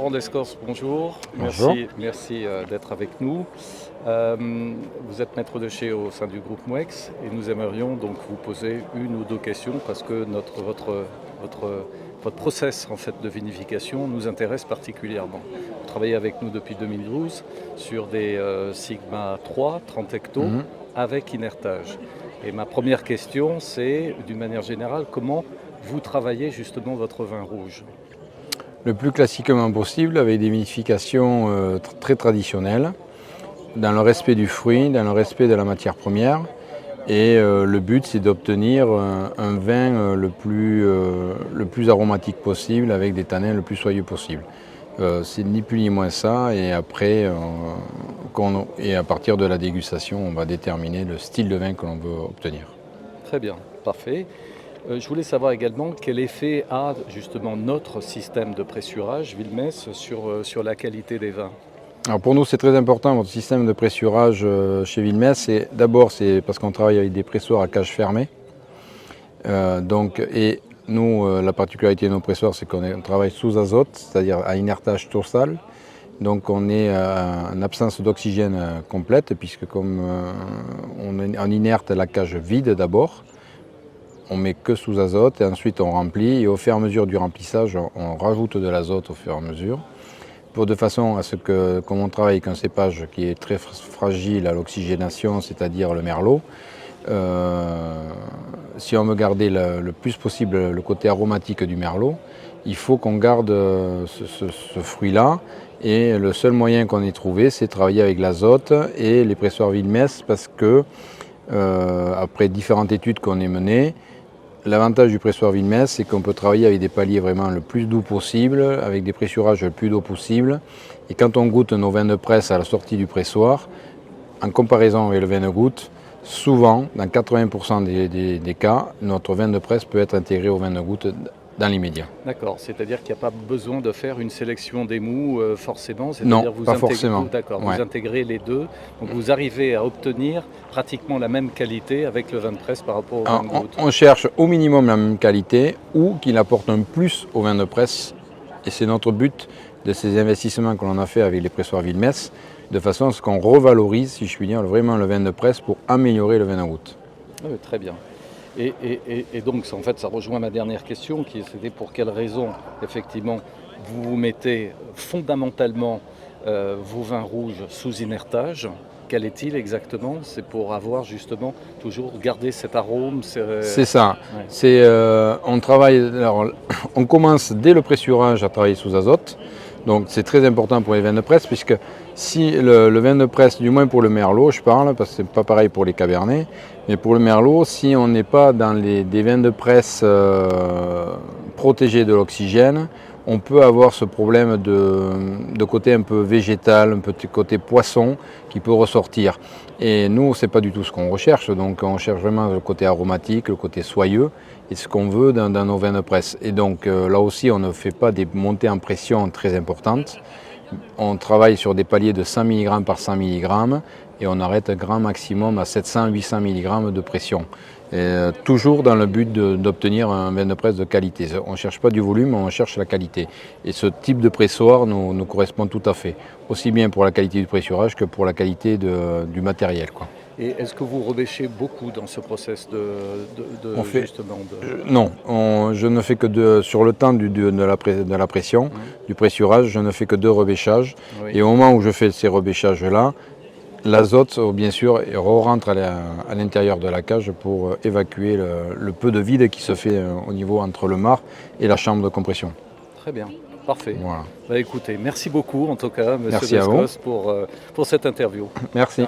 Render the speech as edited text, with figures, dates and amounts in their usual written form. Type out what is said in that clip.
Laurent Descorces, bonjour. Bonjour. Merci d'être avec nous. Vous êtes maître de chez au sein du groupe Mouex et nous aimerions donc vous poser une ou deux questions parce que votre process en fait de vinification nous intéresse particulièrement. Vous travaillez avec nous depuis 2012 sur des Sigma 3, 30 hectos avec inertage. Et ma première question, c'est d'une manière générale, comment vous travaillez justement votre vin rouge? Le plus classiquement possible, avec des vinifications très traditionnelles, dans le respect du fruit, dans le respect de la matière première. Et le but, c'est d'obtenir un vin le plus aromatique possible, avec des tanins le plus soyeux possible. C'est ni plus ni moins ça, et après, à partir de la dégustation, on va déterminer le style de vin que l'on veut obtenir. Très bien, parfait. Je voulais savoir également quel effet a justement notre système de pressurage Wilmès sur la qualité des vins. Alors pour nous, c'est très important, votre système de pressurage chez Wilmès. D'abord, c'est parce qu'on travaille avec des pressoirs à cage fermée. Et nous, la particularité de nos pressoirs, c'est qu'on travaille sous azote, c'est-à-dire à inertage total. Donc on est en absence d'oxygène complète, puisque comme on inerte la cage vide d'abord, on met que sous azote et ensuite on remplit, et au fur et à mesure du remplissage, on rajoute de l'azote au fur et à mesure, de façon à ce que, comme on travaille avec un cépage qui est très fragile à l'oxygénation, c'est-à-dire le merlot, si on veut garder le plus possible le côté aromatique du merlot, il faut qu'on garde ce fruit-là, et le seul moyen qu'on ait trouvé, c'est travailler avec l'azote et les pressoirs Wilmès, parce que, après différentes études qu'on ait menées, l'avantage du pressoir Wilmès, c'est qu'on peut travailler avec des paliers vraiment le plus doux possible, avec des pressurages le plus doux possible. Et quand on goûte nos vins de presse à la sortie du pressoir, en comparaison avec le vin de goutte, souvent, dans 80% des cas, notre vin de presse peut être intégré au vin de goutte dans l'immédiat. D'accord, c'est-à-dire qu'il n'y a pas besoin de faire une sélection des mous forcément. Non, pas forcément. D'accord, Ouais. Vous intégrez les deux, donc vous arrivez à obtenir pratiquement la même qualité avec le vin de presse par rapport au vin de goutte. On cherche au minimum la même qualité, ou qu'il apporte un plus au vin de presse, et c'est notre but de ces investissements que l'on a fait avec les pressoirs Wilmès, de façon à ce qu'on revalorise, si je puis dire, vraiment le vin de presse pour améliorer le vin de goutte. Oui, très bien. Et donc, en fait, ça rejoint ma dernière question, c'était pour quelles raisons, effectivement, vous mettez fondamentalement vos vins rouges sous inertage. Quel est-il exactement? C'est pour avoir justement toujours gardé cet arôme. C'est ça. Ouais. On travaille, alors, on commence dès le pressurage à travailler sous azote. Donc c'est très important pour les vins de presse, puisque si le vin de presse, du moins pour le merlot, je parle, parce que c'est pas pareil pour les cabernets, mais pour le merlot, si on n'est pas dans des vins de presse protégés de l'oxygène, on peut avoir ce problème de côté un peu végétal, un petit côté poisson qui peut ressortir. Et nous, c'est pas du tout ce qu'on recherche, donc on cherche vraiment le côté aromatique, le côté soyeux, et ce qu'on veut dans nos vins de presse. Et donc là aussi, on ne fait pas des montées en pression très importantes. On travaille sur des paliers de 100 mg par 100 mg, et on arrête un grand maximum à 700-800 mg de pression. Et toujours dans le but d'obtenir un vin de presse de qualité. On ne cherche pas du volume, on cherche la qualité. Et ce type de pressoir nous correspond tout à fait, aussi bien pour la qualité du pressurage que pour la qualité du matériel, quoi. Et est-ce que vous rebêchez beaucoup dans ce process Non, je ne fais que sur le temps de la pression, du pressurage, je ne fais que 2 rebêchages. Oui. Et au moment où je fais ces rebêchages-là, l'azote, bien sûr, rentre à l'intérieur de la cage pour évacuer le peu de vide qui se fait au niveau entre le marc et la chambre de compression. Très bien, parfait. Voilà. Écoutez, merci beaucoup en tout cas, Monsieur Merci à vous. Descorces, pour cette interview. Merci.